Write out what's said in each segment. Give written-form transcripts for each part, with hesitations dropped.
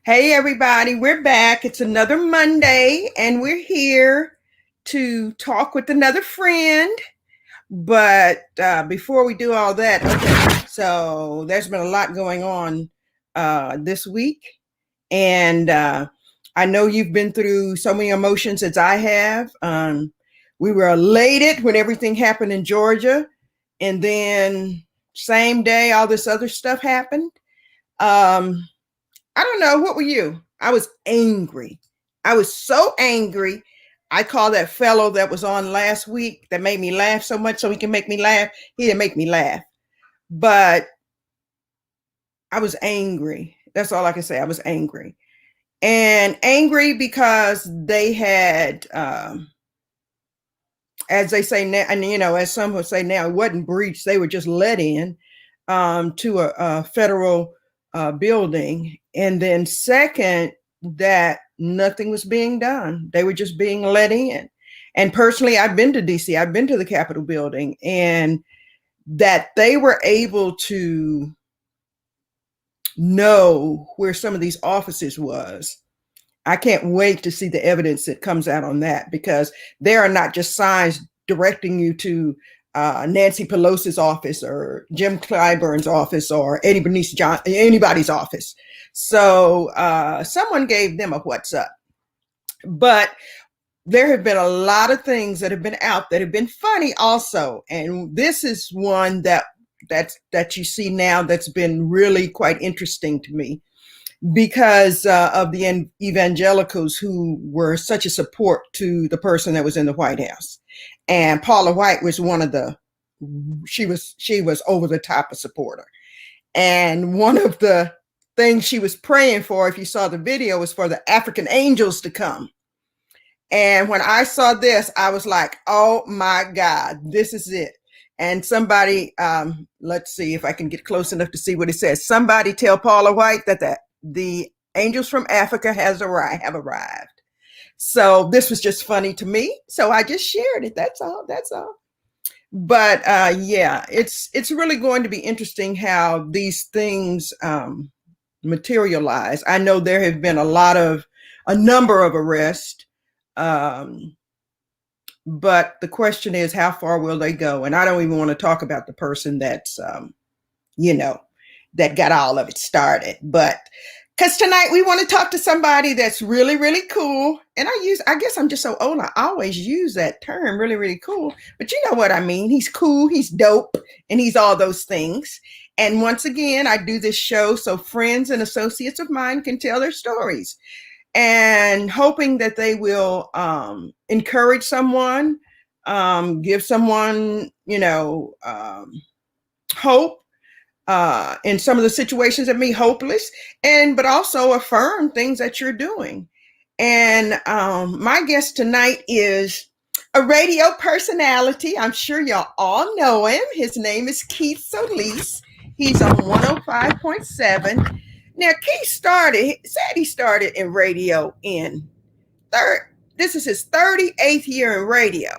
Hey, everybody, we're back. It's another Monday, and we're here to talk with another friend. But before we do all that, okay, so there's been a lot going on this week, and I know you've been through so many emotions as I have. We were elated when everything happened in Georgia, and then same day, all this other stuff happened. Um, I don't know. What were you? I was angry. I was so angry. I called that fellow that was on last week that made me laugh so much so he can make me laugh. He didn't make me laugh, but I was angry. That's all I can say. I was angry. And angry because they had, as they say now, and as some would say now, it wasn't breached. They were just let in to a federal building. And then, second, that nothing was being done. They were just being let in. And personally, I've been to DC, I've been to the Capitol building, and that they were able to know where some of these offices was. I can't wait to see the evidence that comes out on that, because there are not just signs directing you to Nancy Pelosi's office or Jim Clyburn's office or Eddie Bernice anybody's office. So someone gave them a what's up. But there have been a lot of things that have been out that have been funny also. And this is one that you see now that's been really quite interesting to me, because of the evangelicals who were such a support to the person that was in the White House. And Paula White was one of she was over the top a supporter. And one of the things she was praying for, if you saw the video, was for the African angels to come. And when I saw this, I was like, oh my God, this is it. And somebody, let's see if I can get close enough to see what it says. Somebody tell Paula White that the angels from Africa have arrived. So this was just funny to me. So I just shared it. That's all. But yeah, it's really going to be interesting how these things materialize. I know there have been a number of arrests. But the question is, how far will they go? And I don't even want to talk about the person that's, that got all of it started. But because tonight we want to talk to somebody that's really, really cool. And I guess I'm just so old, I always use that term, really, really cool. But you know what I mean? He's cool, he's dope, and he's all those things. And once again, I do this show so friends and associates of mine can tell their stories, and hoping that they will encourage someone, give someone, hope in some of the situations that may be hopeless, but also affirm things that you're doing. And my guest tonight is a radio personality. I'm sure y'all all know him. His name is Keith Solis. He's on 105.7. Now, Keith said he started in radio this is his 38th year in radio.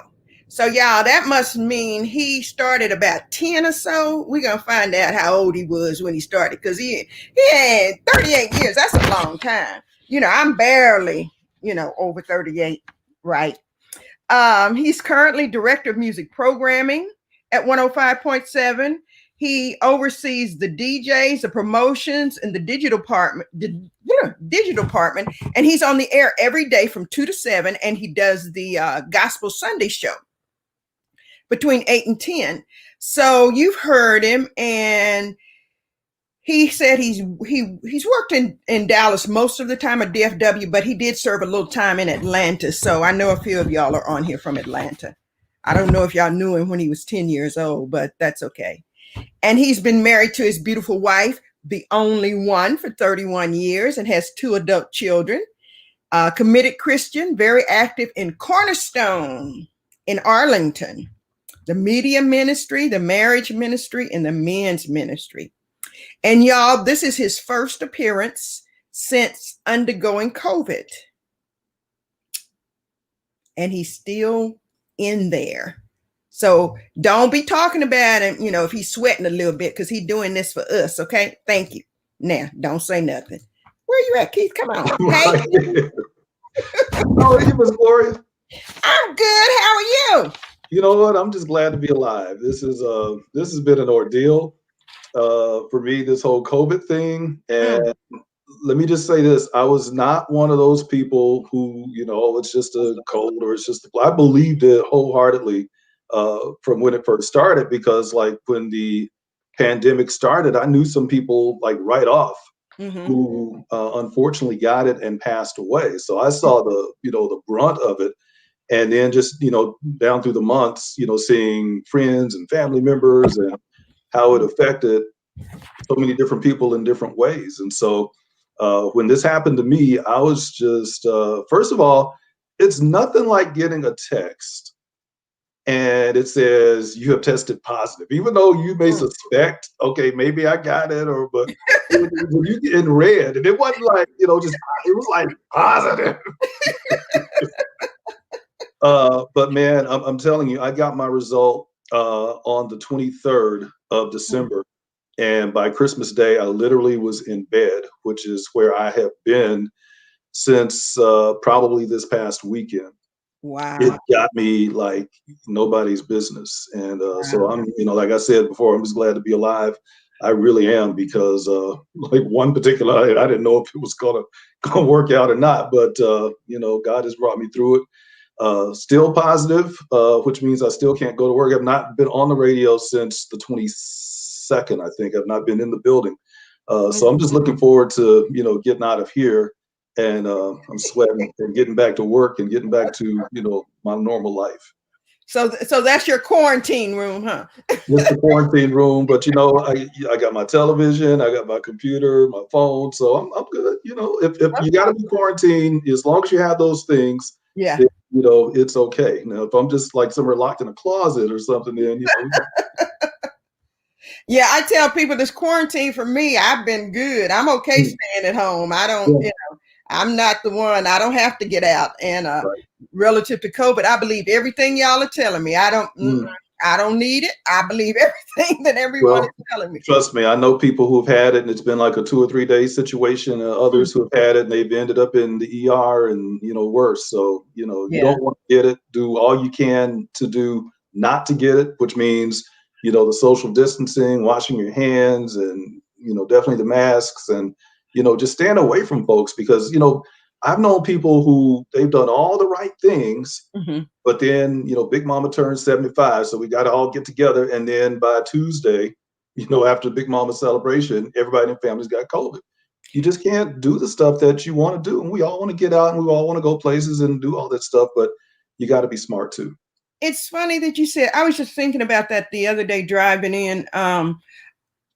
So y'all, that must mean he started about 10 or so. We're going to find out how old he was when he started, because he had 38 years. That's a long time. I'm barely, over 38, right? He's currently director of music programming at 105.7. He oversees the DJs, the promotions, and the digital department. And he's on the air every day from 2 to 7. And he does the Gospel Sunday show between 8 and 10. So you've heard him, and he said he's worked in Dallas most of the time at DFW, but he did serve a little time in Atlanta. So I know a few of y'all are on here from Atlanta. I don't know if y'all knew him when he was 10 years old, but that's okay. And he's been married to his beautiful wife, the only one, for 31 years, and has 2 adult children. Committed Christian, very active in Cornerstone in Arlington, the media ministry, the marriage ministry, and the men's ministry. And y'all, this is his first appearance since undergoing COVID. And he's still in there. So don't be talking about him, if he's sweating a little bit, because he's doing this for us. Okay. Thank you. Now, don't say nothing. Where where you at, Keith? Come on. Hey, Right. How are you, Miss Gloria? I'm good. How are you? You know what? I'm just glad to be alive. This has been an ordeal for me, this whole COVID thing. Mm, And let me just say this: I was not one of those people who, it's just a cold or it's just. I believed it wholeheartedly from when it first started, because like when the pandemic started, I knew some people like right off mm-hmm. who unfortunately got it and passed away. So I saw the brunt of it. And then just, down through the months, seeing friends and family members and how it affected so many different people in different ways. And so when this happened to me, I was just, first of all, it's nothing like getting a text and it says you have tested positive, even though you may Mm. suspect, okay, maybe I got it, but when you get in red, and it wasn't like, just, it was like positive. But man, I'm telling you, I got my result on the 23rd of December. And by Christmas Day, I literally was in bed, which is where I have been since probably this past weekend. It Wow. got me like nobody's business. And so Wow. I'm, like I said before, I'm just glad to be alive. I really am, because like one particular, I didn't know if it was gonna work out or not, but God has brought me through it. Still positive, which means I still can't go to work. I've not been on the radio since the 22nd, I think. I've not been in the building. So I'm just looking forward to, getting out of here, and I'm sweating and getting back to work and getting back to, my normal life. So that's your quarantine room, huh? Just the quarantine room, but I got my television, I got my computer, my phone, so I'm good. If you got to be quarantined, as long as you have those things, Yeah. then, it's okay. Now, if I'm just like somewhere locked in a closet or something, then Yeah, I tell people this quarantine for me, I've been good. I'm okay staying at home. I don't, yeah, I'm not the one. I don't have to get out. And right. relative to COVID, I believe everything y'all are telling me. Mm. I don't need it. I believe everything that everyone is Well, telling me. trust me, I know people who've had it and it's been like a 2 or 3 day situation, others who have had it and they've ended up in the ER and, worse. So, you Yeah. don't want to get it. Do all you can to do not to get it, which means, the social distancing, washing your hands, and, definitely the masks, and, just staying away from folks, because, I've known people who they've done all the right things, Mm-hmm. but then, Big Mama turned 75, so we got to all get together. And then by Tuesday, after Big Mama celebration, everybody in the family's got COVID. You just can't do the stuff that you want to do. And we all want to get out and we all want to go places and do all that stuff, but you got to be smart too. It's funny that you said, I was just thinking about that the other day driving in.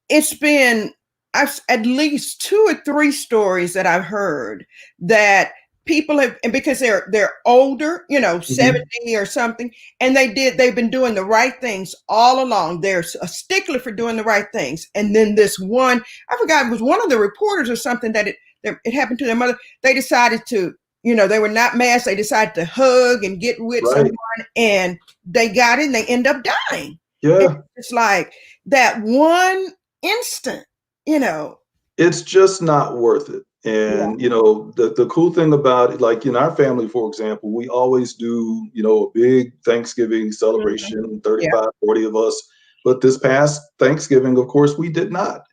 It's been at least 2 or 3 stories that I've heard that people have, and because they're older, Mhm. 70 or something, and they've been doing the right things all along. There's a stickler for doing the right things. And then this one, I forgot, it was one of the reporters or something that it happened to their mother. They decided to, they were not masked. They decided to hug and get with Right. someone, and they got it and they end up dying. And Yeah. it's like that one instant, you know. It's just not worth it. Yeah. And the cool thing about it, like in our family, for example, we always do, a big Thanksgiving Mhm. celebration, Yeah. 35, 40 of us. But this past Thanksgiving, of course, we did not.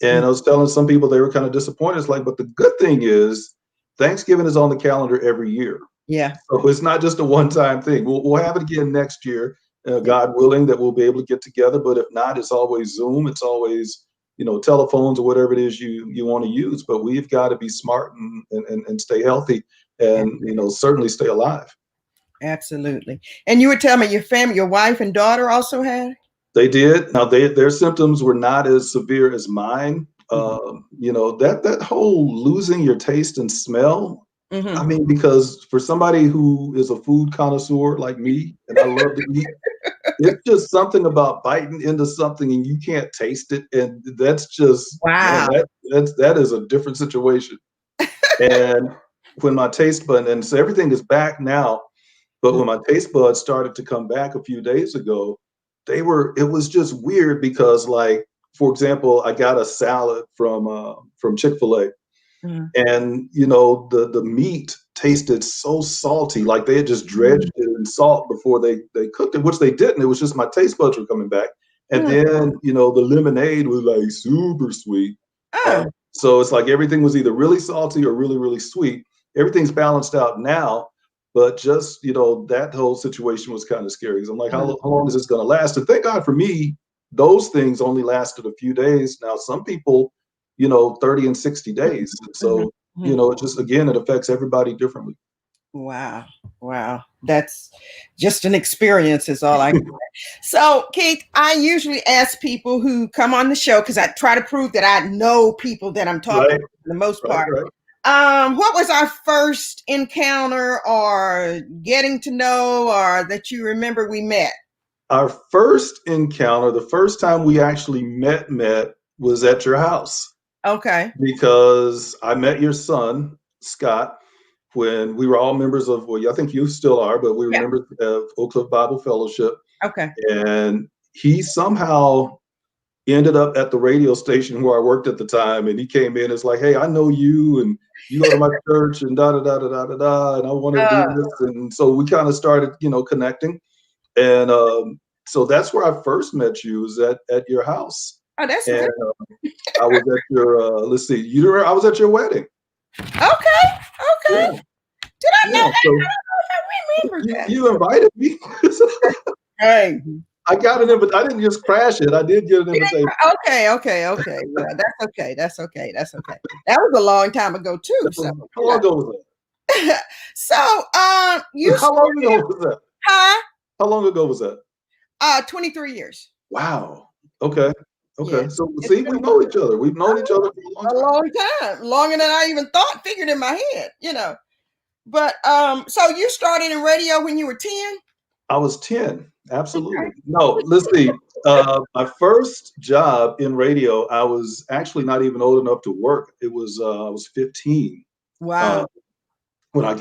Mm. And I was telling some people, they were kind of disappointed. It's like, but the good thing is Thanksgiving is on the calendar every year. Yeah. So it's not just a one-time thing. We'll have it again next year, Yeah. God willing, that we'll be able to get together. But if not, it's always Zoom. It's always, telephones or whatever it is you want to use. But we've got to be smart and stay healthy, Yeah. and certainly stay alive. Absolutely. And you were telling me your family, your wife and daughter also had? They did. Now their symptoms were not as severe as mine. Mhm. That whole losing your taste and smell. I Mhm. mean, because for somebody who is a food connoisseur like me, and I love to eat, it's just something about biting into something and you can't taste it, and that's just, man, Wow. that is a different situation. And when my taste bud, and so everything is back now, but Mm. when my taste buds started to come back a few days ago, it was just weird because, like, for example, I got a salad from Chick-fil-A, Mm. And the meat tasted so salty, like they had just dredged it in salt before they cooked it, which they didn't. It was just my taste buds were coming back. And Mm. then the lemonade was like super sweet. Oh. So it's like everything was either really salty or really, really sweet. Everything's balanced out now, but just that whole situation was kind of scary. Because I'm like, how long is this going to last? And thank God for me, those things only lasted a few days. Now some people 30 and 60 days. So, it just, again, it affects everybody differently. Wow. Wow. That's just an experience is all I can say. So, Keith, I usually ask people who come on the show, because I try to prove that I know people that I'm talking to for the most part. Right. What was our first encounter or getting to know, or that you remember we met? Our first encounter, the first time we actually met, was at your house. Okay. Because I met your son, Scott, when we were all members of, well, I think you still are, but we were members of Oak Cliff Bible Fellowship. Okay. And he somehow ended up at the radio station where I worked at the time. And he came in, it's like, hey, I know you, and you go to my church, and da da da da da da da, and I want to do this. And so we kind of started, connecting. And so that's where I first met you, was at your house. Oh, that's and, good. I was at your, let's see, I was at your wedding. Okay. Yeah. Did I know that? So I don't know if I remember that. you invited me. Hey. I got an invitation. I didn't just crash it. I did get an invitation. Okay. Yeah, that's okay. That was a long time ago too. So How long ago was that? So you how long ago was that? Huh? How long ago was that? 23 years. Wow. Okay. Yeah. So see, we know each other. We've known each other for a long time. Longer than I even figured in my head, But so you started in radio when you were 10? I was 10. Absolutely. Okay. No, let's see. My first job in radio, I was actually not even old enough to work. It was I was 15. Wow. When at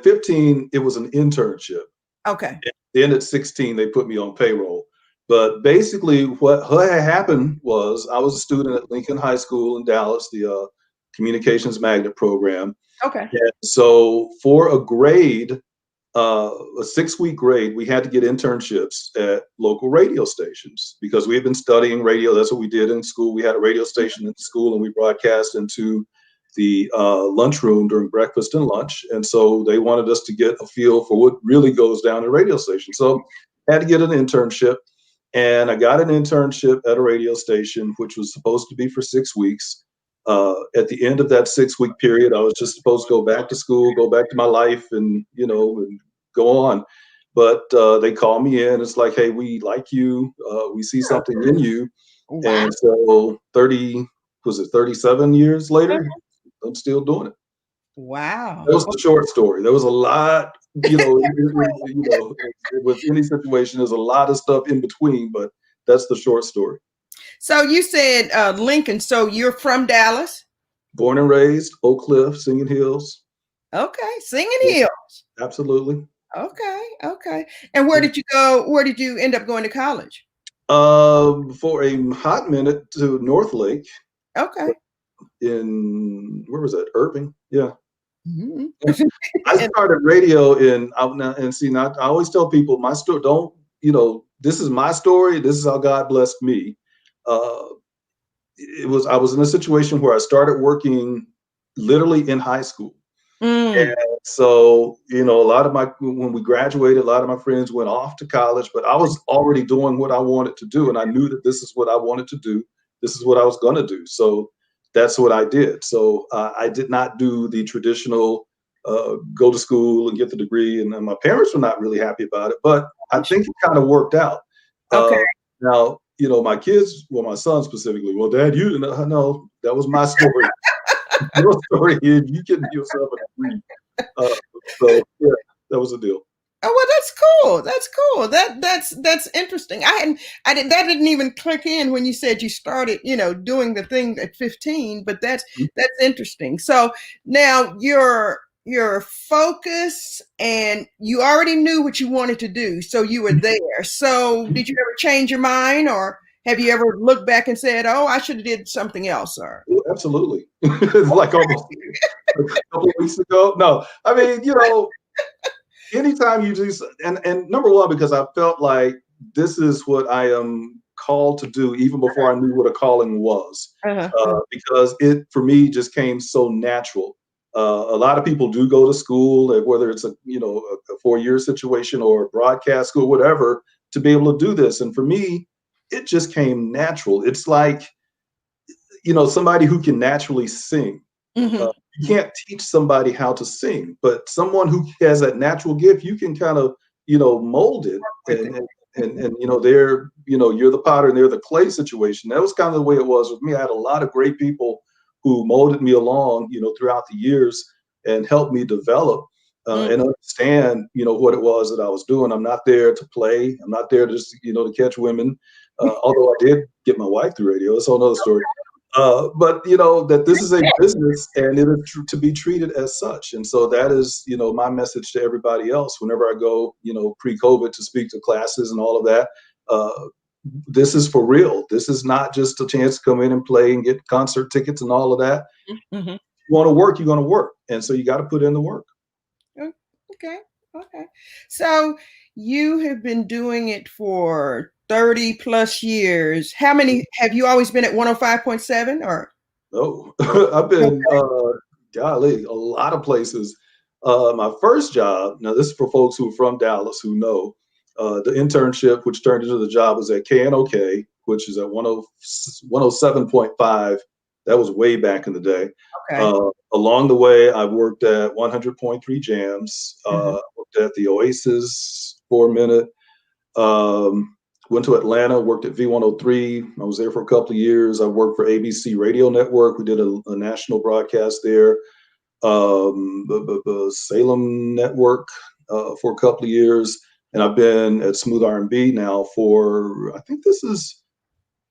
15, it was an internship. Okay. And then at 16, they put me on payroll. But basically, what had happened was I was a student at Lincoln High School in Dallas, the communications magnet program. Okay. And so for a grade, a 6-week grade, we had to get internships at local radio stations because we had been studying radio. That's what we did in school. We had a radio station in school, and we broadcast into the lunchroom during breakfast and lunch. And so they wanted us to get a feel for what really goes down in a radio station. So I had to get an internship. And I got an internship at a radio station, which was supposed to be for 6 weeks. At the end of that 6-week period, I was just supposed to go back to school, go back to my life, and and go on. But they called me in. It's like, hey, we like you. We see something in you. Wow. And so 37 years later, I'm still doing it. Wow. That was the short story. There was a lot, with any situation, there's a lot of stuff in between, but that's the short story. So you said Lincoln. So you're from Dallas? Born and raised, Oak Cliff, Singing Hills. Okay, Singing Hills. Absolutely. Okay. And where did you go? Where did you end up going to college? For a hot minute to Northlake. Okay. Where was that? Irving. Yeah. Mm-hmm. I started radio I always tell people my story. This is my story. This is how God blessed me. I was in a situation where I started working literally in high school. And so, when we graduated, a lot of my friends went off to college, but I was already doing what I wanted to do. And I knew that this is what I wanted to do. This is what I was going to do. So that's what I did. So I did not do the traditional go to school and get the degree. And my parents were not really happy about it, but I think it kind of worked out. Okay. Now, my kids, my son specifically, well, Dad, no, that was my story. Your story is you getting yourself a degree. So yeah, that was the deal. Oh, well, that's cool. That's interesting. That didn't even click in when you said you started, doing the thing at 15, but that's interesting. So now your focus, and you already knew what you wanted to do. So you were there. So did you ever change your mind, or Have you ever looked back and said, "Oh, I should have did something else"? Or Yeah, absolutely. It's like almost a couple of weeks ago. No, I mean, anytime you do, and number one, because I felt like this is what I am called to do, even before I knew what a calling was, uh-huh. because it for me just came so natural. A lot of people do go to school, whether it's a 4 year situation or broadcast school, whatever, to be able to do this. And for me, it just came natural. It's like somebody who can naturally sing. Hmm. Uh, you can't teach somebody how to sing, but someone who has that natural gift, you can kind of, mold it. With it. And you're the potter and they're the clay situation. That was kind of the way it was with me. I had a lot of great people who molded me along, throughout the years and helped me develop Mm. and understand, what it was that I was doing. I'm not there to play. I'm not there just, to catch women. Although I did get my wife through radio. That's a whole other story. But that this is a business and it is to be treated as such. And so that is, my message to everybody else. Whenever I go, pre-COVID to speak to classes and all of that, uh, this is for real. This is not just a chance to come in and play and get concert tickets and all of that. Hmm. You want to work, you're going to work. And so you got to put in the work. Okay. Okay. So you have been doing it for 30 plus years. How many have you always been at 105.7 or? No, I've been, golly, a lot of places. My first job, now this is for folks who are from Dallas who know, the internship, which turned into the job, was at KNOK, which is at 107.5. That was way back in the day. Okay. Along the way, I worked at 100.3 Jams, Mhm. worked at the Oasis for a minute. Went to Atlanta, worked at V103. I was there for a couple of years. I worked for ABC Radio Network. We did a national broadcast there. Salem Network for a couple of years. And I've been at Smooth R&B now for, I think this is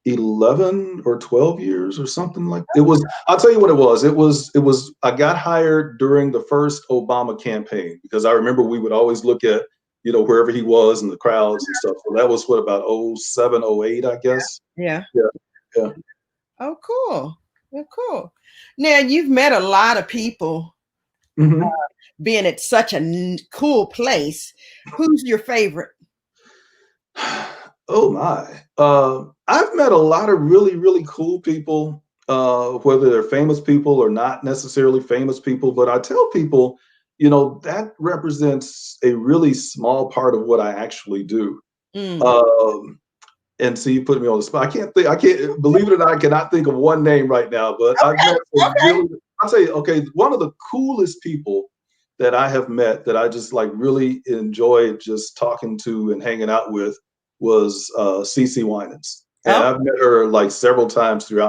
11 or 12 years or something like it was. I'll tell you what it was. I got hired during the first Obama campaign because I remember we would always look at, wherever he was and the crowds and stuff. So that was what, about 07, 08, I guess. Yeah. Yeah. Yeah. Oh, cool. Oh, cool. Now you've met a lot of people Hmm. being at such a cool place. Who's your favorite? Oh my. I've met a lot of really, really cool people, whether they're famous people or not necessarily famous people. But I tell people, that represents a really small part of what I actually do. Mm. Um, and so you put me on the spot. I can't, believe it or not, I cannot think of one name right now, but I've met some Okay. really, I'll tell you, okay, one of the coolest people that I have met that I just like really enjoyed just talking to and hanging out with was CC Winans. And Oh, I've met her like several times through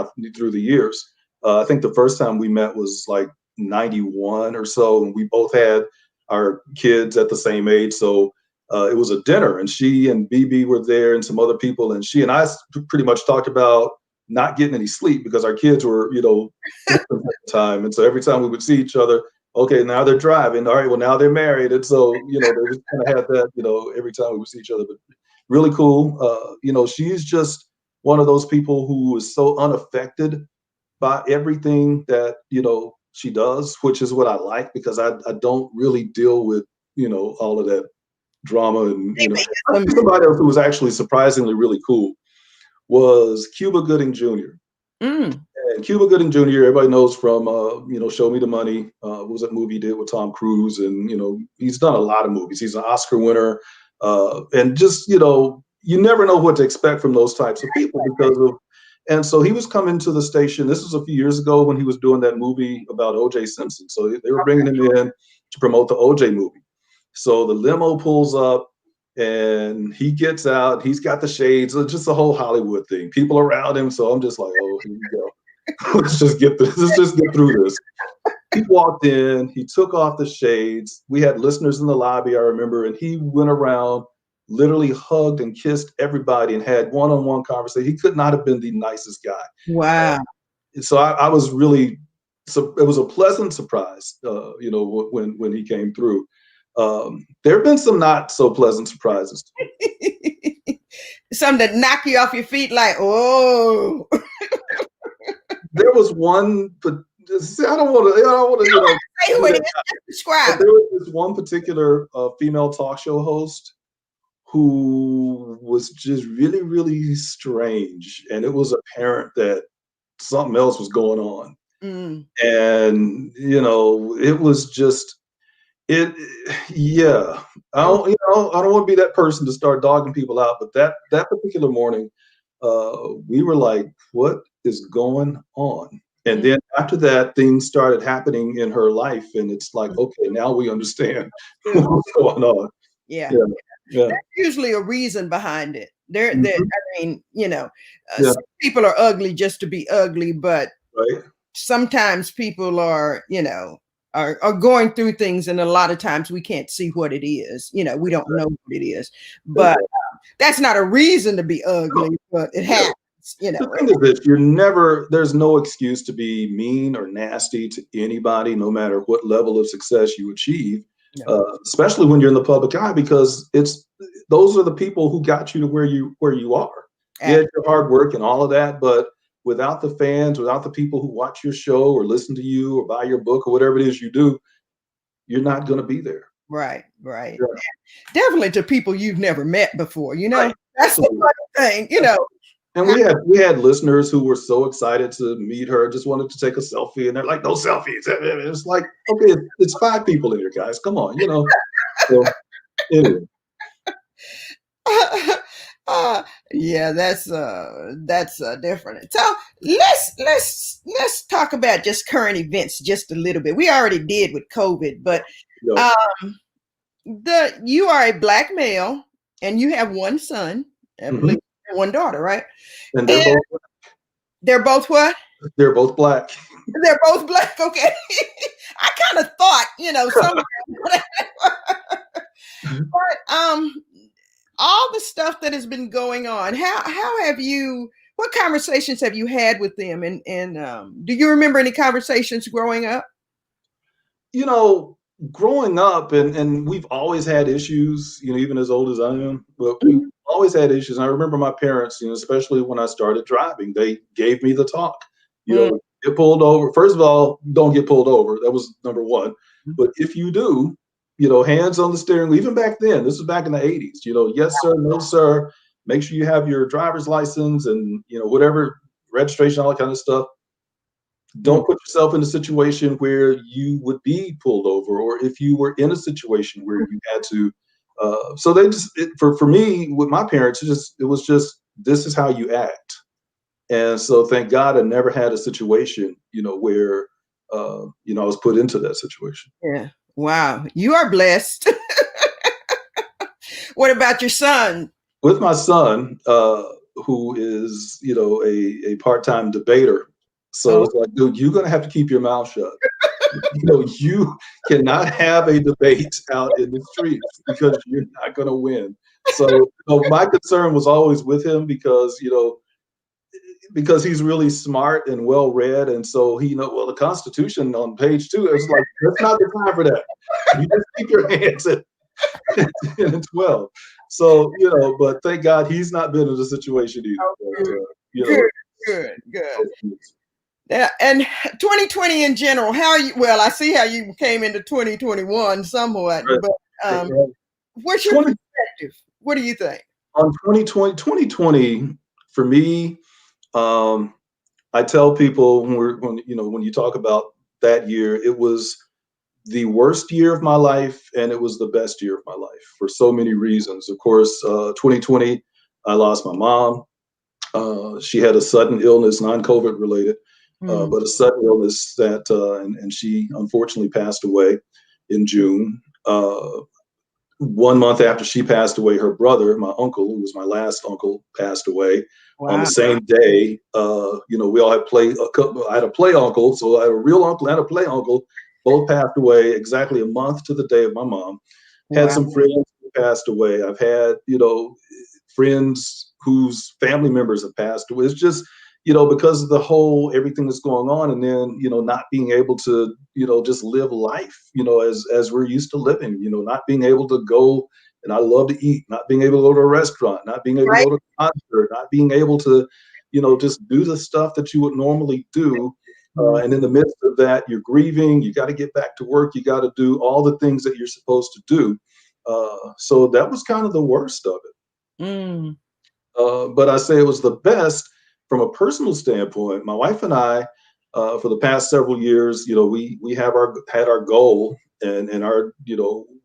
the years. I think the first time we met was like 91 or so, and we both had our kids at the same age. So it was a dinner, and she and BB were there, and some other people, and she and I pretty much talked about not getting any sleep because our kids were, infants at the time, and so every time we would see each other, okay, now they're driving, all right, well now they're married, and so they just kind of had that, every time we would see each other. But really cool. She's just one of those people who is so unaffected by everything that she does, which is what I like because I don't really deal with all of that drama. And somebody else who was actually surprisingly really cool was Cuba Gooding Jr. mm. And Cuba Gooding Jr. everybody knows from Show Me the Money. What was that movie he did with Tom Cruise? And he's done a lot of movies. He's an Oscar winner. And just you never know what to expect from those types of people because of. And so he was coming to the station. This was a few years ago when he was doing that movie about O.J. Simpson. So they were bringing him in to promote the O.J. movie. So the limo pulls up and he gets out. He's got the shades, just the whole Hollywood thing. People around him. So I'm just like, oh, here we go. Let's just get through this. He walked in, he took off the shades. We had listeners in the lobby, I remember, and he went around, literally hugged and kissed everybody and had one-on-one conversation. He could not have been the nicest guy. Wow. So I was really, so it was a pleasant surprise, when he came through. There have been some not so pleasant surprises. something that knock you off your feet, like, oh. There was one, but I don't want to, Say who it is, just but describe it. there was this one particular female talk show host who was just really, really strange. And it was apparent that something else was going on. Mm. And, it was just, yeah. I don't want to be that person to start dogging people out, but that particular morning, we were like, what is going on? And then after that, things started happening in her life, and it's like, okay, now we understand what's going on. Yeah. Yeah, yeah, That's usually a reason behind it. mhm, I mean, yeah, some people are ugly just to be ugly, but right. sometimes people are, are going through things, and a lot of times we can't see what it is. We don't know what it is, but Exactly. that's not a reason to be ugly, but it Yeah. happens. The thing is this, there's no excuse to be mean or nasty to anybody, no matter what level of success you achieve, No. especially when you're in the public eye, because those are the people who got you to where you are. Yeah, your hard work and all of that, but without the fans, without the people who watch your show or listen to you or buy your book or whatever it is you do, you're not going to be there. Right, right. Yeah. Definitely to people you've never met before, Right. That's the funny thing, And we had listeners who were so excited to meet her, just wanted to take a selfie, and they're like, "No selfies." It's like, okay, it's 5 people in here, guys. Come on, So anyway, yeah, that's different. So let's talk about just current events just a little bit. We already did with COVID, but you know, um, you are a Black male and you have one son, I mhm. believe, and one daughter, right? And And they're both what? they're both Black. They're both Black. Okay, I kind of thought, somewhere, but all the stuff that has been going on, how have you, what conversations have you had with them, and do you remember any conversations growing up? you know, Growing up, and we've always had issues, even as old as I am, but we've Mhm. always had issues. And I remember my parents, especially when I started driving, they gave me the talk. Mm. Get pulled over. First of all, don't get pulled over. That was number one. But if you do, hands on the steering wheel. Even back then, this was back in the 80s. Yes, sir, no, sir. Make sure you have your driver's license and whatever registration, all that kind of stuff. Mm. Don't put yourself in a situation where you would be pulled over, or if you were in a situation where you had to. So they for me with my parents, it was just, this is how you act. And so thank God I never had a situation, where I was put into that situation. Yeah. Wow. You are blessed. What about your son? With my son, who is, a part-time debater. So Oh, it's like, dude, you're gonna have to keep your mouth shut. You cannot have a debate out in the streets because you're not going to win. So, my concern was always with him because he's really smart and well read, and so well, the Constitution on page 2. It's like, that's not the time for that. You just keep your hands at 10 and 12. So, but thank God he's not been in a situation either. oh, But, good, good, good. you Yeah, and 2020 in general, how are you? Well, I see how you came into 2021 somewhat, know, but right, what's your 20 perspective? What do you think? on 2020 for me. Um, I tell people when you talk about that year, it was the worst year of my life, and it was the best year of my life for so many reasons. Of course, 2020, I lost my mom. She had a sudden illness, non-COVID related, Mm. but a sudden illness and she unfortunately passed away in June. 1 month after she passed away, her brother, my uncle, who was my last uncle, passed away on the Wow. same day. We all had I had a play uncle, so I had a real uncle and a play uncle. Both passed away exactly a month to the day of my mom. Had Wow. some friends who passed away. I've had, friends whose family members have passed away. It's just, because of the whole everything that's going on, and then, not being able to, just live life, as we're used to living, not being able to go and I love to eat, not being able to go to a restaurant, not being able to Right. go to a concert, not being able to, just do the stuff that you would normally do. And in the midst of that, you're grieving, you got to get back to work, you got to do all the things that you're supposed to do. So that was kind of the worst of it. Mm. But I say it was the best from a personal standpoint. My wife and I, for the past several years, we had our goal, and our,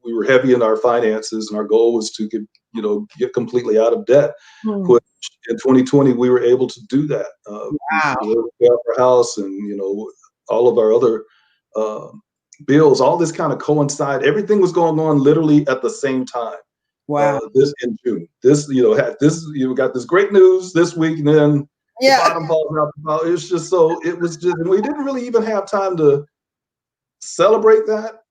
we were heavy in our finances, and our goal was to get completely out of debt. Mm. Which in 2020 we were able to do that. Wow. We were able to pay off our house, and all of our other uh, bills. All this kind of coincide. Everything was going on literally at the same time. Wow. This in June. Got this great news this week, and then the Yeah. bottom falls out. It's just so it was just, and we didn't really even have time to celebrate that,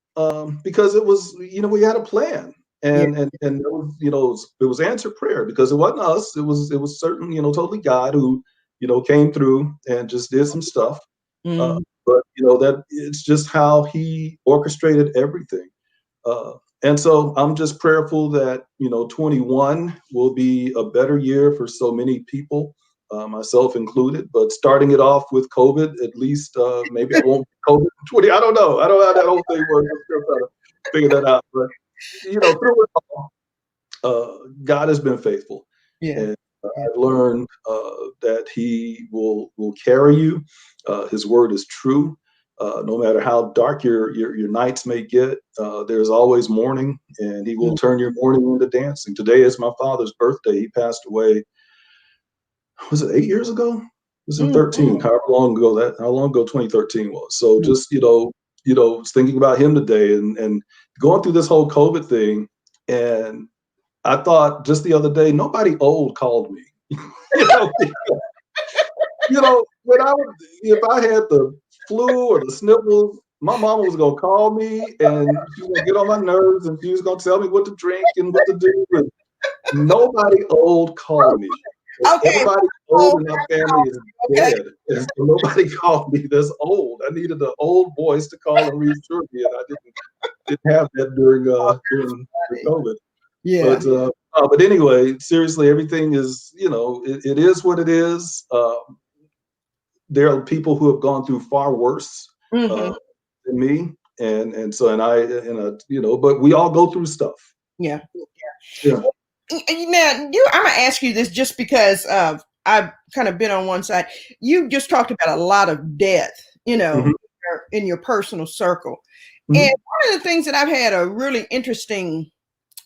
because it was, we had a plan, Yeah. and it was, it was answered prayer, because it wasn't us. It was certain, totally God who, came through and just did some stuff. Mm. But that it's just how He orchestrated everything. Uh, and so I'm just prayerful that 21 will be a better year for so many people, myself included. But starting it off with COVID, at least maybe I won't get COVID in 20. I don't know. I don't know how that whole thing works. I'm still trying to figure that out. But through it all, God has been faithful, Yeah. and Yeah. I've learned that He will carry you. His word is true. No matter how dark your nights may get, there's always morning, and He will Mm. turn your morning into dancing. Today is my father's birthday. He passed away. Was it 8 years ago? It was in Mm. 13. How long ago 2013 was. So Mm. just was thinking about him today, and going through this whole COVID thing, and I thought just the other day, nobody old called me. you know, when if I had the flu or the sniffles, my mama was gonna call me, and she was gonna get on my nerves, and she was gonna tell me what to drink and what to do. And nobody old called me. Okay. Everybody Oh, old in our family is okay. dead. And so nobody called me that's old. I needed an old voice to call and reassure me, and I didn't have that during COVID. Yeah. But anyway, seriously, everything is, it is what it is. There are people who have gone through far worse Hmm. uh, than me, but we all go through stuff. Yeah. Yeah. Now, I'm gonna ask you this just because I've kind of been on one side. You just talked about a lot of death, Hmm. in your personal circle. And Hmm. one of the things that I've had a really interesting,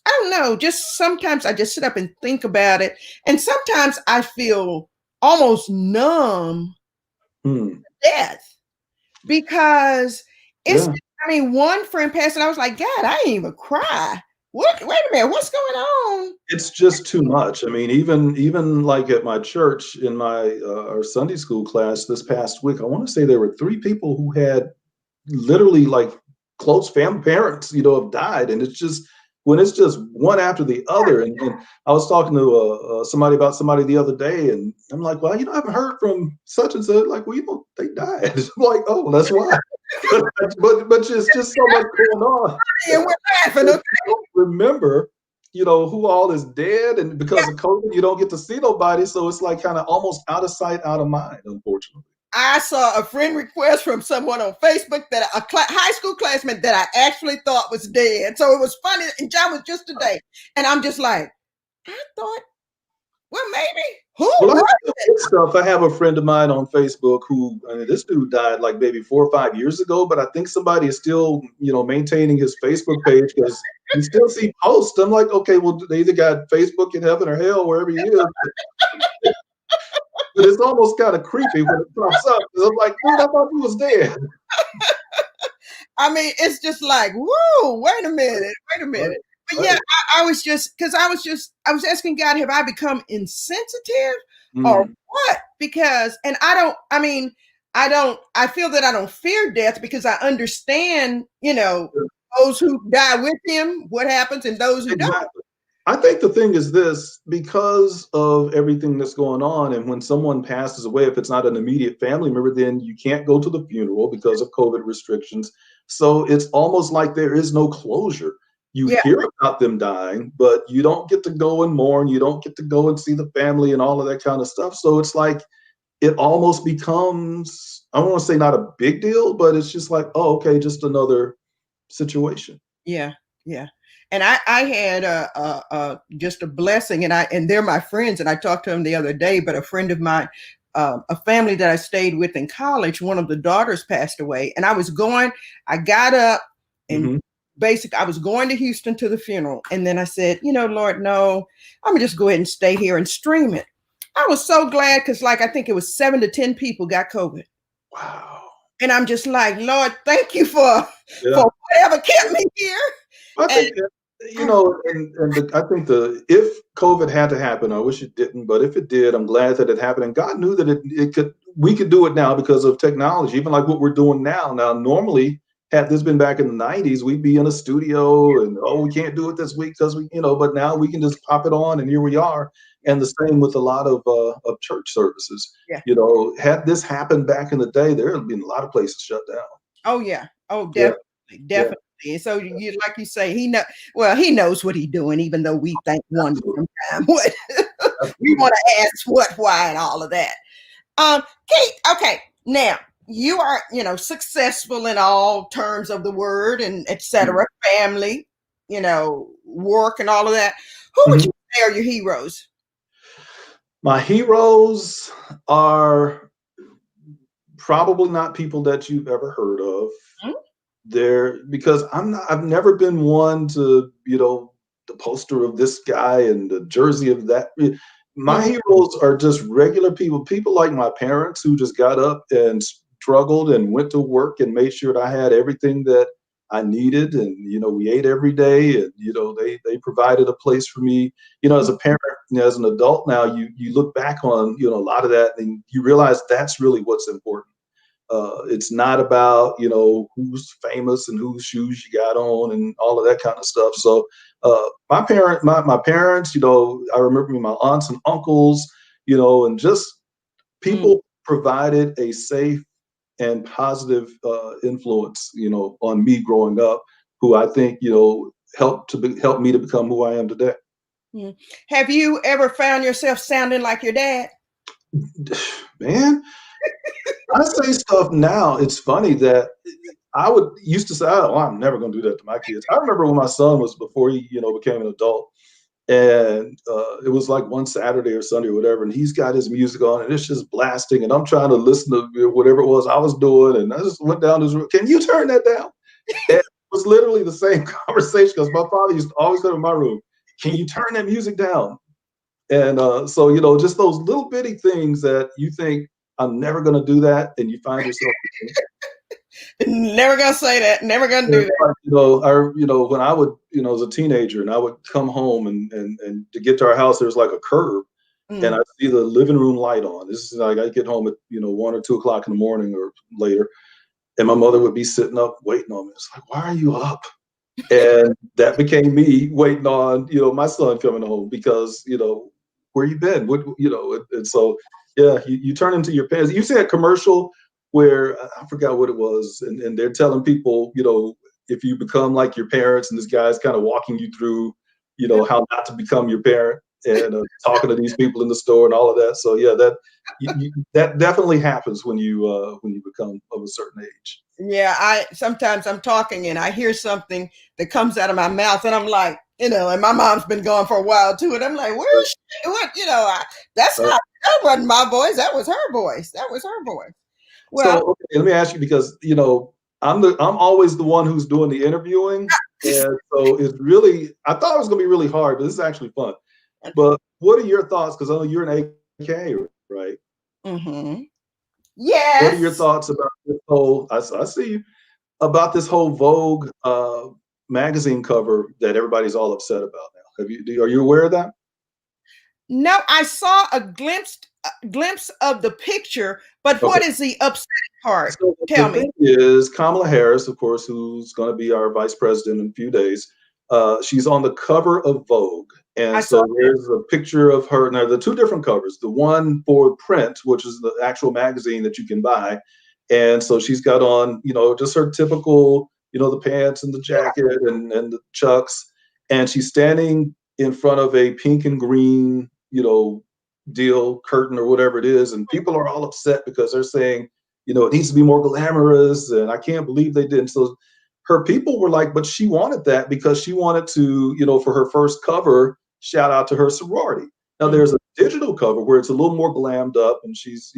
I don't know, just sometimes I just sit up and think about it. And sometimes I feel almost numb Hmm. to death because it's, Yeah. I mean, one friend passed and I was like, God, I didn't even cry. What? Wait a minute, what's going on? It's just too much. I mean, even like at my church in my our Sunday school class this past week, I want to say there were 3 people who had literally like close family parents, have died, and it's just when it's just one after the other. And I was talking to somebody about somebody the other day, and I'm like, well, I haven't heard from such and such. Like, well, they died. I'm like, oh, well, that's why. but it's just so much going on. And we're laughing. You Okay. don't remember, who all is dead, and because of COVID, you don't get to see nobody. So it's like kind of almost out of sight, out of mind, unfortunately. I saw a friend request from someone on Facebook that a high school classmate that I actually thought was dead. So it was funny. And John was just today. And I'm just like, I thought, well, maybe. Who Well, I was have the it? good stuff. I have a friend of mine on Facebook who, I mean, this dude died like maybe 4 or 5 years ago, but I think somebody is still, maintaining his Facebook page because you still see posts. I'm like, okay, well, they either got Facebook in heaven or hell, wherever he is. But it's almost kind of creepy when it pops up. 'Cause I'm like, dude, I thought he was dead. I mean, it's just like, whoa, wait a minute, wait a Right, minute. But yeah, right. I was just, because I was asking God, have I become insensitive or Mm. what? Because, and I feel that I don't fear death because I understand, those who die with him, what happens, and those who don't. Exactly. I think the thing is this, because of everything that's going on, and when someone passes away, if it's not an immediate family member, then you can't go to the funeral because of COVID restrictions. So it's almost like there is no closure. You Yeah. hear about them dying, but you don't get to go and mourn. You don't get to go and see the family and all of that kind of stuff. So it's like it almost becomes, I don't want to say not a big deal, but it's just like, oh, okay, just another situation. Yeah, yeah. And I had just a blessing, and they're my friends, and I talked to them the other day. But a friend of mine, a family that I stayed with in college, one of the daughters passed away, and I got up, and Hmm. basically I was going to Houston to the funeral, and then I said, Lord, no, I'm gonna just go ahead and stay here and stream it. I was so glad because, like, I think it was 7 to 10 people got COVID. Wow. And I'm just like, Lord, thank you for Yeah. whatever kept me here. I And think, I think if COVID had to happen, I wish it didn't, but if it did, I'm glad that it happened. And God knew that we could do it now because of technology, even like what we're doing now. Now, normally, had this been back in the 90s, we'd be in a studio and, oh, we can't do it this week because but now we can just pop it on and here we are. And the same with a lot of church services. yeah. Had this happened back in the day, there would have been a lot of places shut down. Oh yeah. Oh, Yeah, definitely, yeah, definitely. And so like you say, he knows what he's doing, even though we think one absolutely, sometimes what we absolutely. want to ask what, why, and all of that. Kate, okay, now you are, successful in all terms of the word and etc. Family, work and all of that. Who would Mhm. you say are your heroes? My heroes are probably not people that you've ever heard of. Hmm? They're because I've never been one to, the poster of this guy and the jersey of that. My Mhm. heroes are just regular people like my parents who just got up and struggled and went to work and made sure that I had everything that I needed. And, we ate every day and, they provided a place for me, as a parent, as an adult now, you look back on, a lot of that and you realize that's really what's important. It's not about who's famous and whose shoes you got on and all of that kind of stuff. So my parents, I remember my aunts and uncles, and just Mm. people provided a safe and positive influence, on me growing up, who I think helped me to become who I am today. Mm. Have you ever found yourself sounding like your dad? Man, I say stuff now. It's funny that I would used to say, "Oh, I'm never going to do that to my kids." I remember when my son was before he, became an adult, and it was like one Saturday or Sunday or whatever, and he's got his music on and it's just blasting, and I'm trying to listen to whatever it was I was doing, and I just went down his room. Can you turn that down? And it was literally the same conversation because my father used to always go to my room. Can you turn that music down? And so, just those little bitty things that you think I'm never going to do that, and you find yourself. Never gonna say that. Never gonna Yeah, do that. like, when I would, as a teenager, and I would come home and to get to our house, there's like a curb, and Mm. I see the living room light on. This is like I get home at 1 or 2 o'clock in the morning or later, and my mother would be sitting up waiting on me. It's like, why are you up? And that became me waiting on my son coming home because where you been? What and so yeah, you turn into your parents. You see a commercial where I forgot what it was, and they're telling people if you become like your parents, and this guy's kind of walking you through how not to become your parent and talking to these people in the store and all of that. So yeah, that definitely happens when you become of a certain age. Yeah, I sometimes I'm talking and I hear something that comes out of my mouth, and I'm like, and my mom's been gone for a while too, and I'm like, where is she? What, that's Uh, not that wasn't my voice. That was her voice. That was her voice. Well, So okay, let me ask you because I'm always the one who's doing the interviewing, and so it's really I thought it was gonna be really hard, but this is actually fun. But what are your thoughts? Because I know you're an AK, right? mm-hmm. What are your Yes. thoughts about this whole? I see you about this whole Vogue magazine cover that everybody's all upset about now. Are you aware of that? No, I saw a glimpse of the picture, but Okay. what is the upsetting part? So the Tell me. thing is, Kamala Harris, of course, who's going to be our vice president in a few days, she's on the cover of Vogue. I And saw so that. there's a picture of her. Now, the two different covers, the one for print, which is the actual magazine that you can buy. And so she's got on, just her typical the pants and the jacket and the chucks. And she's standing in front of a pink and green, deal curtain or whatever it is. And people are all upset because they're saying, it needs to be more glamorous. And I can't believe they didn't. So her people were like, but she wanted that because she wanted to, for her first cover, shout out to her sorority. Now there's a digital cover where it's a little more glammed up and she's,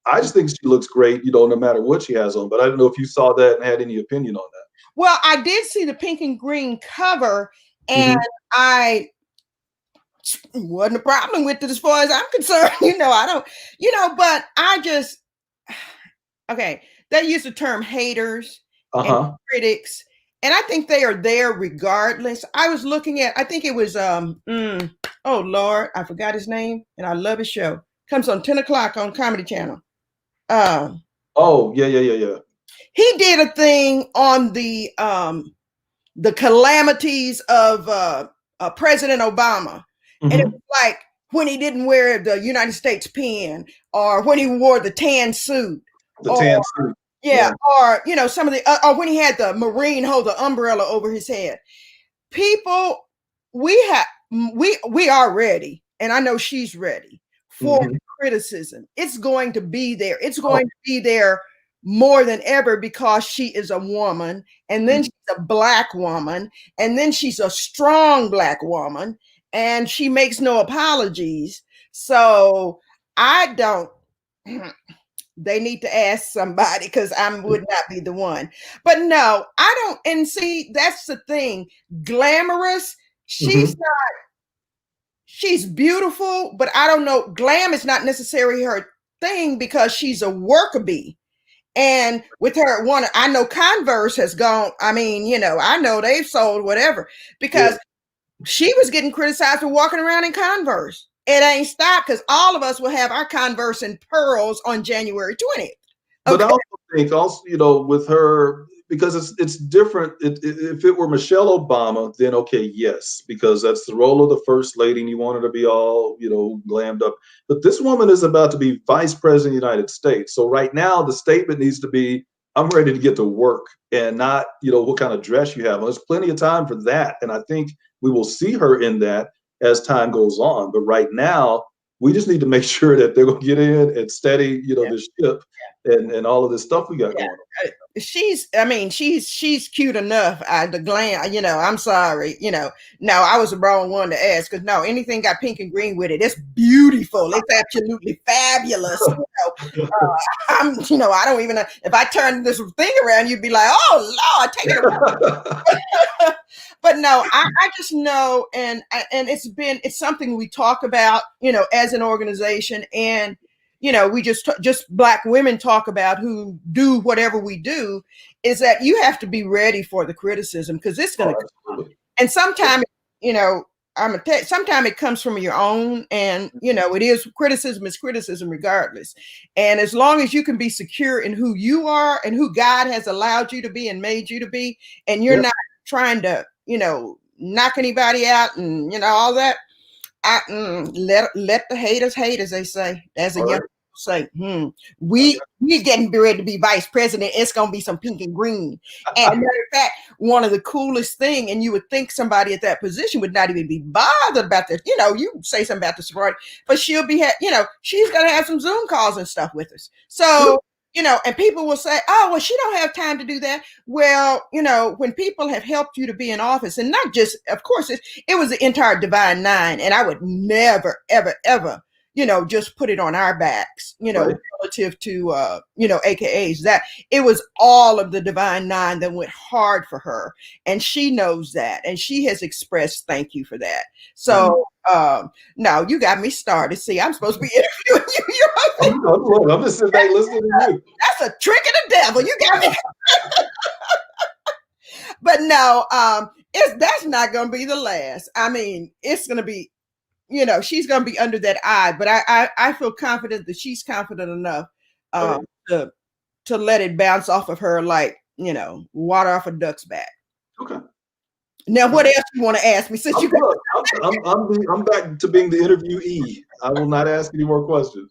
I just think she looks great, no matter what she has on. But I don't know if you saw that and had any opinion on that. Well, I did see the pink and green cover, and I wasn't a problem with it as far as I'm concerned. I don't, but I just, okay, they use the term haters and critics, and I think they are there regardless. I was looking at, I think it was, oh Lord, I forgot his name, and I love his show. Comes on 10 o'clock on Comedy Channel. Oh, yeah. He did a thing on the calamities of President Obama. And it was like when he didn't wear the United States pin, or when he wore the tan suit. Yeah, or some of the or when he had the Marine hold the umbrella over his head. People, we are ready, and I know she's ready for criticism. It's going to be there. It's going to be there more than ever because she is a woman, and then she's a Black woman, and then she's a strong Black woman, and she makes no apologies. So I don't, they need to ask somebody, because I would not be the one. But no, I don't. And see, that's the thing. Glamorous, she's not, she's beautiful, but I don't know. Glam is not necessarily her thing because she's a worker bee. And with her, I know Converse has gone. I mean, I know they've sold whatever because she was getting criticized for walking around in Converse. It ain't stopped because all of us will have our Converse in pearls on January 20th. But I also think, with her, because it's different. If it were Michelle Obama, then okay, yes, because that's the role of the first lady, and you want her to be all, glammed up. But this woman is about to be vice president of the United States. So right now, the statement needs to be, I'm ready to get to work, and not, what kind of dress you have. There's plenty of time for that. And I think we will see her in that as time goes on. But right now, we just need to make sure that they're going to get in and steady, the ship and all of this stuff we got going on. She's cute enough. The glam, I'm sorry, no, I was the wrong one to ask, because no, anything got pink and green with it, it's beautiful. It's absolutely fabulous. I don't even know if I turn this thing around, you'd be like, oh Lord, take it away. But no, I just know, and it's something we talk about, as an organization, and we just Black women talk about, who do whatever we do, is that you have to be ready for the criticism, because it's going to come. And sometimes, sometimes it comes from your own, and it is criticism regardless. And as long as you can be secure in who you are and who God has allowed you to be and made you to be, and you're not trying to, knock anybody out and all that, let the haters hate, as they say, as a young people say. We getting ready to be vice president. It's gonna be some pink and green. And matter of fact, one of the coolest thing, and you would think somebody at that position would not even be bothered about this. You say something about the sorority, but she'll be, she's gonna have some Zoom calls and stuff with us. So. And people will say, oh, well, she don't have time to do that. Well, when people have helped you to be in office, and not just, of course, it was the entire Divine Nine, and I would never, ever, ever, just put it on our backs, relative to, AKAs, that it was all of the Divine Nine that went hard for her. And she knows that. And she has expressed thank you for that. So, no, you got me started. See, I'm supposed to be interviewing you. I'm just sitting back listening to you. That's a trick of the devil. You got me. But no, that's not going to be the last. I mean, it's going to be, she's going to be under that eye. But I feel confident that she's confident enough to let it bounce off of her like, water off a duck's back. Okay. Now, what else you want to ask me? Since I'm back to being the interviewee. I will not ask any more questions.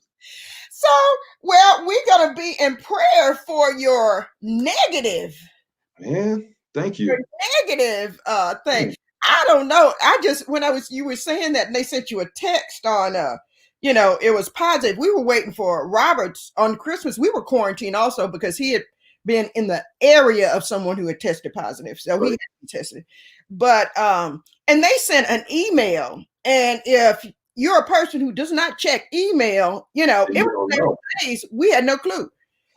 So, well, we're going to be in prayer for your negative Man, thank you. Negative thing. Mm. I don't know. I just when you were saying that and they sent you a text on it was positive. We were waiting for Roberts on Christmas. We were quarantined also because he had been in the area of someone who had tested positive. So he Right. had been tested. But and they sent an email. And if you're a person who does not check email, it You was don't several know. days. We had no clue.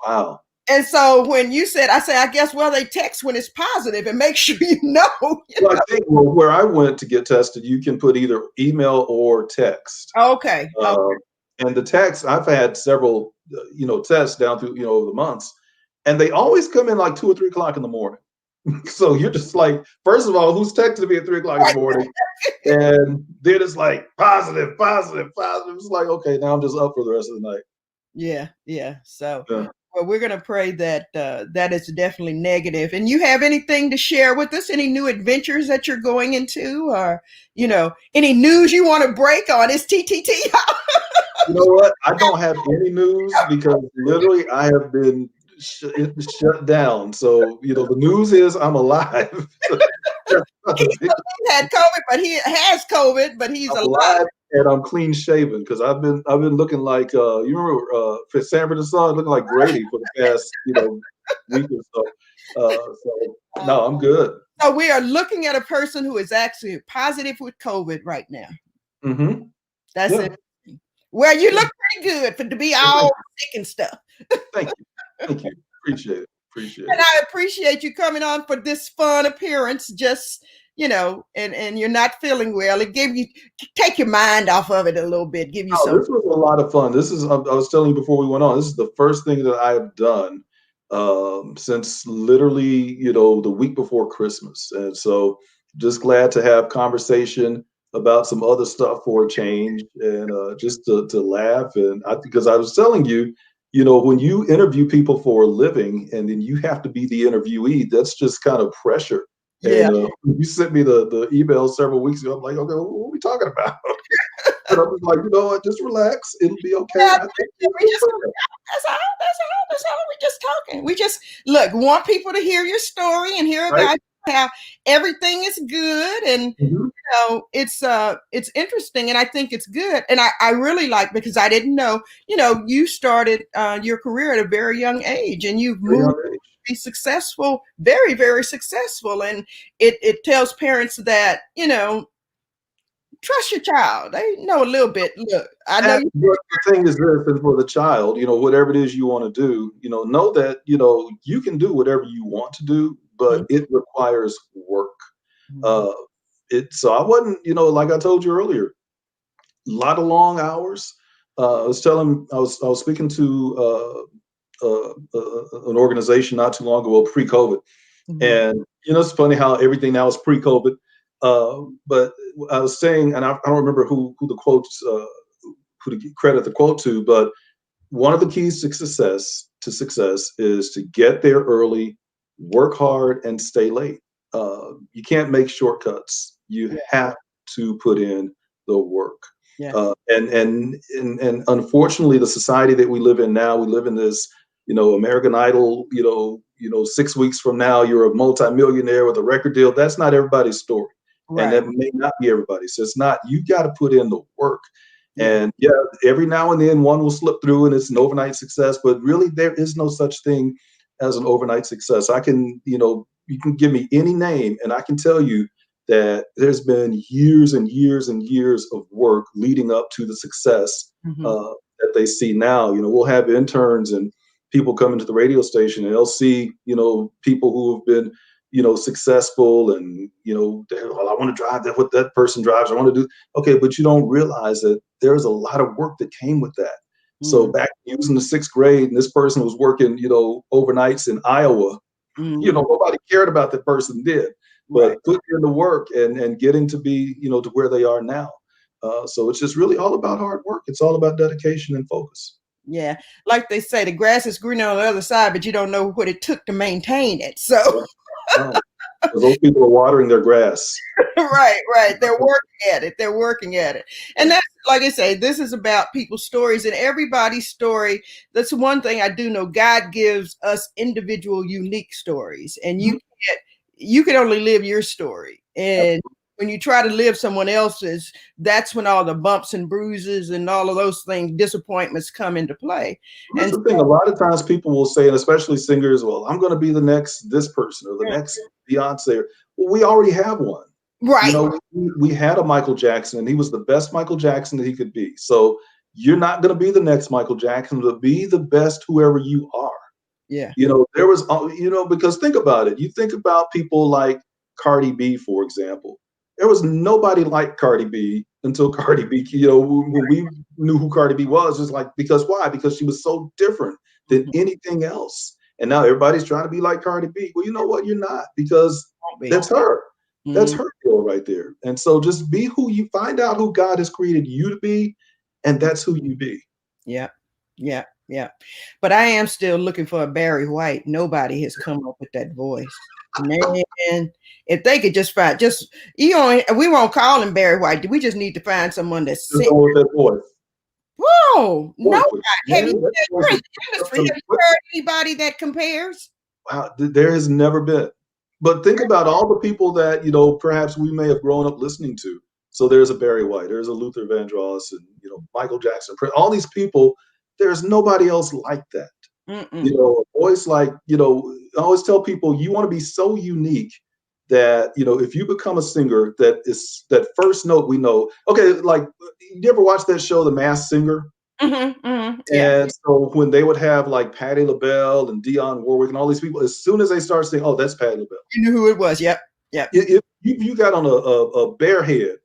Wow. And so when you said, I guess, well, they text when it's positive and make sure you know. Well, I think where I went to get tested, you can put either email or text. Okay. Okay. Uh, and the text, I've had several, tests down through, the months, and they always come in like 2 or 3 o'clock in the morning. So you're just like, first of all, who's texting me at 3 o'clock in the morning? And then it's like positive, positive, positive. It's like, okay, now I'm just up for the rest of the night. Yeah. Yeah. So, Yeah. well, we're going to pray that that is definitely negative. And you have anything to share with us? Any new adventures that you're going into, or any news you want to break on? Is TTT? You know what? I don't have any news because literally I have been shut down. So, the news is I'm alive. He had COVID, but he has COVID, but he's I'm alive. alive and I'm clean shaven because I've been looking like you remember for Sanford and Son looking like Grady for the past week or so. So no, I'm good. So we are looking at a person who is actually positive with COVID right now. Mm-hmm. That's Yeah. it. Well, you Yeah. look pretty good to be Well, all sick and stuff. thank you. Thank you. Appreciate it. Appreciate And it. I appreciate you coming on for this fun appearance. Just and you're not feeling well. It gave you take your mind off of it a little bit. Give you Oh, some. this was a lot of fun. This is, I was telling you before we went on, this is the first thing that I have done since literally, the week before Christmas. And so just glad to have conversation about some other stuff for a change and just to laugh. And because I was telling you, when you interview people for a living and then you have to be the interviewee, that's just kind of pressure. Yeah. And you sent me the email several weeks ago. I'm like, okay, what are we talking about? And I was like, you know what? Just relax. It'll be okay. Yeah, I think we just that's all. We just talking. We just want people to hear your story and hear right. about how everything is good and Mhm. it's interesting and I think it's good. And I really like because I didn't know, you started your career at a very young age and you've Very moved young age. to be successful, very, very successful. And it tells parents that, trust your child. They know a little bit. Look, I know And you. but the thing is this, and for the child, whatever it is you want to do, know that, you can do whatever you want to do, but it requires work. Mhm. Uh, so I wasn't, like I told you earlier, a lot of long hours. I was speaking to an organization not too long ago, pre-COVID. Mhm. And it's funny how everything now is pre-COVID. But I was saying, and I don't remember who the quotes, who to credit the quote to, but one of the keys to success is to get there early, work hard, and stay late. You can't make shortcuts. You Yeah. have to put in the work. Yeah. And unfortunately, the society that we live in now, we live in this, American Idol. 6 weeks from now, you're a multimillionaire with a record deal. That's not everybody's story, and Right. that may not be everybody. So it's not. You got to put in the work. Yeah. And yeah, every now and then one will slip through and it's an overnight success, but really there is no such thing as an overnight success. You can give me any name and I can tell you that there's been years and years and years of work leading up to the success Mhm. that they see now. We'll have interns and people come into the radio station and they'll see, people who have been, successful and, well, I want to drive that, what that person drives. I want to do. Okay, but you don't realize that there's a lot of work that came with that. So Mm. back when you was in the sixth grade and this person was working, overnights in Iowa, Mhm. nobody cared about that person did, Right. but put in the work and getting to be, to where they are now. So it's just really all about hard work. It's all about dedication and focus. Yeah. Like they say, the grass is greener on the other side, but you don't know what it took to maintain it. So, Right. Right. 'Cause those people are watering their grass. right, right. They're working at it. They're working at it. And that's, like I say, this is about people's stories and everybody's story. That's one thing I do know. God gives us individual, unique stories, and you Mhm. can't you can only live your story. And when you try to live someone else's, that's when all the bumps and bruises and all of those things, disappointments come into play. That's And the thing. A lot of times people will say, and especially singers, well, I'm going to be the next this person or the next Beyonce. Well, we already have one. You right. know, we had a Michael Jackson, and he was the best Michael Jackson that he could be. So you're not going to be the next Michael Jackson, but be the best whoever you are. Yeah. You know, there was, you know, because think about it. You think about people like Cardi B, for example. There was nobody like Cardi B until Cardi B, you know, when we knew who Cardi B was, just like, because why? Because she was so different than anything else. And now everybody's trying to be like Cardi B. Well, you know what? You're not, because that's her. That's her deal right there. And so just be who you find out who God has created you to be, and that's who you be. Yeah. Yeah. Yeah. But I am still looking for a Barry White. Nobody has come up with that voice. Man, if they could just find we won't call him Barry White. We just need to find someone that's Just go with that voice. Whoa, nobody. Have you Have you heard anybody that compares? Wow, there has never been. But think about all the people that, you know, perhaps we may have grown up listening to. So there's a Barry White, there's a Luther Vandross, and, you know, Michael Jackson, all these people. There's nobody else like that. You know, a voice like, you know, I always tell people, you want to be so unique that, you know, if you become a singer that is that first note we know. Okay, like, you ever watch that show, The Masked Singer? Yeah. And so when they would have like Patti LaBelle and Dionne Warwick and all these people, as soon as they start saying, "Oh, that's Patti LaBelle," you knew who it was. Yep. If you got on a bear head,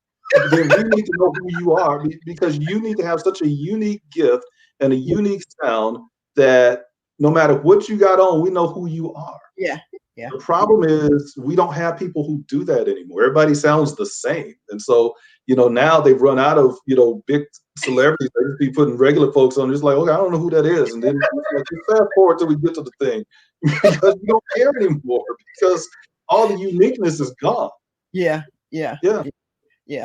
then we need to know who you are, because you need to have such a unique gift and a unique sound that no matter what you got on, we know who you are. Yeah. The problem is we don't have people who do that anymore. Everybody sounds the same. And so, you know, now they've run out of, you know, big celebrities. They just be putting regular folks on. It's like, okay, I don't know who that is. And then like, fast forward till we get to the thing, because we don't care anymore, because all the uniqueness is gone. Yeah. And a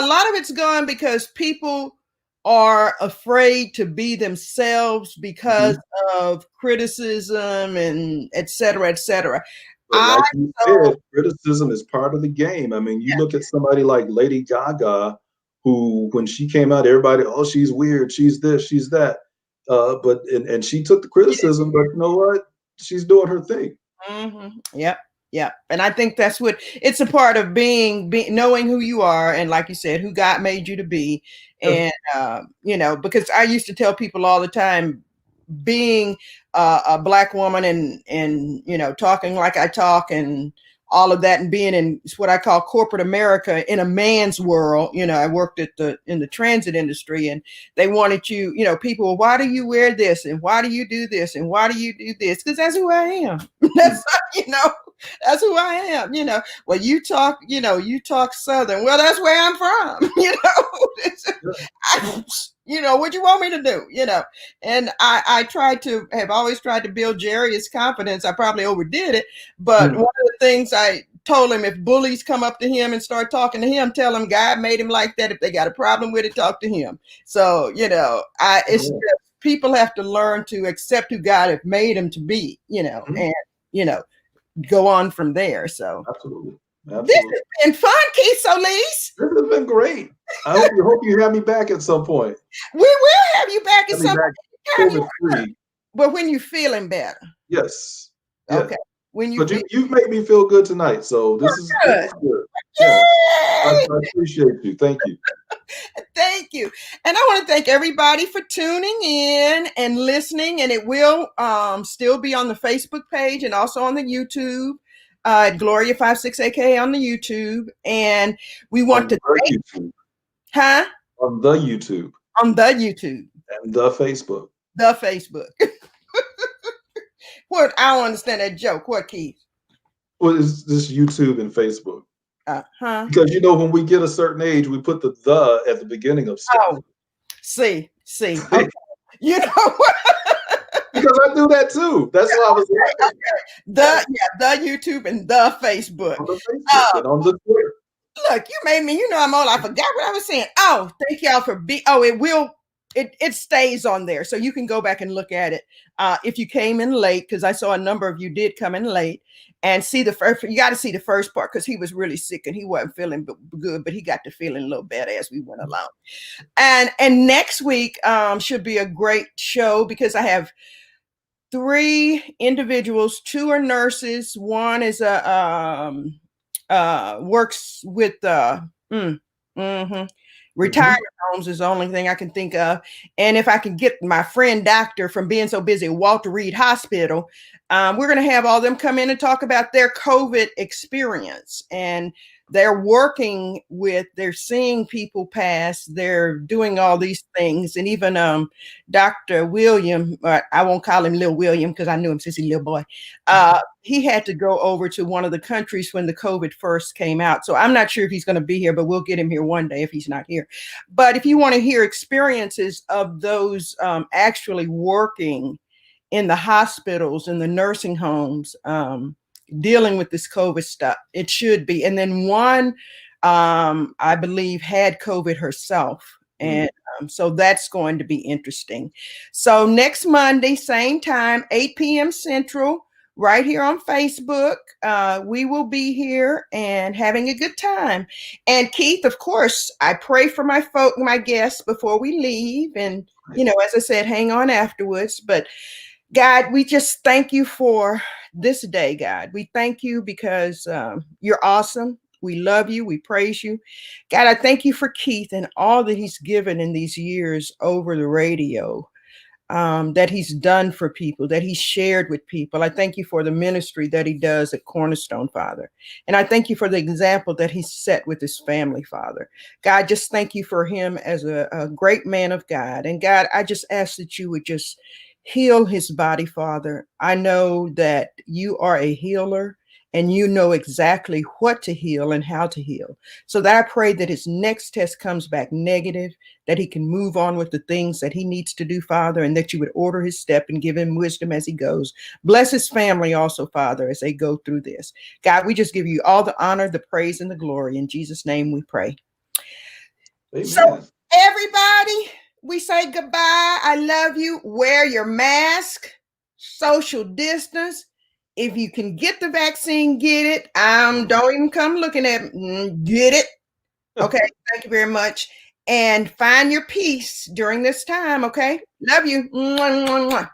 lot of it's gone because people are afraid to be themselves because of criticism and et cetera, et cetera. But like you said, criticism is part of the game. I mean, you look at somebody like Lady Gaga, who, when she came out, everybody, oh, she's weird, she's this, she's that. But she took the criticism, but you know what? She's doing her thing. Yep. Yeah. And I think that's what it's a part of being knowing who you are. And like you said, who God made you to be. And, you know, because I used to tell people all the time, being a Black woman and, you know, talking like I talk and all of that, and being in what I call corporate America in a man's world. You know, I worked in the transit industry, and they wanted you know, people, well, why do you wear this? And why do you do this? And why do you do this? Because that's who I am. That's, you know, that's who I am. You know, well, you talk Southern. Well, that's where I'm from. You know, you know, what you want me to do, you know? And I have always tried to build Jerry's confidence. I probably overdid it, but one of the things I told him, if bullies come up to him and start talking to him, tell him God made him like that. If they got a problem with it, talk to him. So, you know, it's just, people have to learn to accept who God has made them to be, you know, and, you know, go on from there. So Absolutely. This has been fun, Keith Solis. This has been great. I hope you have me back at some point. We will have you back at some point. But when you're feeling better. Yes. Okay. When you've made me feel good tonight. So this is good. Yeah. I appreciate you. Thank you. Thank you. And I want to thank everybody for tuning in and listening. And it will still be on the Facebook page and also on the YouTube. Gloria 56AK on the YouTube. And we want to thank YouTube. Huh? On the YouTube. On the YouTube. And the Facebook. The Facebook. What? I don't understand that joke. What, Keith? Well, it's this YouTube and Facebook. Because, you know, when we get a certain age, we put the at the beginning of stuff. Oh, see. Okay. You know what? Because I do that too. That's why I was like, the YouTube and the Facebook. On the Facebook and on the Twitter. Look, you made me, you know, I forgot what I was saying. Oh, thank y'all for it will it stays on there, so you can go back and look at it if you came in late, because I saw a number of you did come in late, and see the first. You got to see the first part because he was really sick and he wasn't feeling good, but he got to feeling a little better as we went along. And next week should be a great show because I have 3 individuals. 2 are nurses. One is a works with retirement homes is the only thing I can think of. And if I can get my friend doctor from being so busy at Walter Reed Hospital, we're going to have all them come in and talk about their COVID experience. And they're working with, they're seeing people pass, they're doing all these things. And even Dr. William, I won't call him Lil William because I knew him since he's a little boy. He had to go over to one of the countries when the COVID first came out. So I'm not sure if he's going to be here, but we'll get him here one day if he's not here. But if you want to hear experiences of those actually working in the hospitals and the nursing homes, dealing with this COVID stuff, it should be. And then one, I believe, had COVID herself. And so that's going to be interesting. So next Monday, same time, 8 p.m. Central, right here on Facebook. We will be here and having a good time. And Keith, of course, I pray for my guests before we leave. And, as I said, hang on afterwards. But God, we just thank you for this day, God. We thank you because you're awesome. We love you. We praise you. God, I thank you for Keith and all that he's given in these years over the radio, that he's done for people, that he's shared with people. I thank you for the ministry that he does at Cornerstone, Father. And I thank you for the example that he's set with his family, Father. God, just thank you for him as a great man of God. And God, I just ask that you would just heal his body, Father. I know that you are a healer and you know exactly what to heal and how to heal. So that I pray that his next test comes back negative, that he can move on with the things that he needs to do, Father, and that you would order his step and give him wisdom as he goes. Bless his family also, Father, as they go through this. God, we just give you all the honor, the praise, and the glory. In Jesus' name we pray. Amen. So everybody, we say goodbye. I love you. Wear your mask, social distance. If you can get the vaccine, get it. Don't even come looking at me. Get it. Okay. Thank you very much. And find your peace during this time. Okay. Love you. Mwah, mwah, mwah.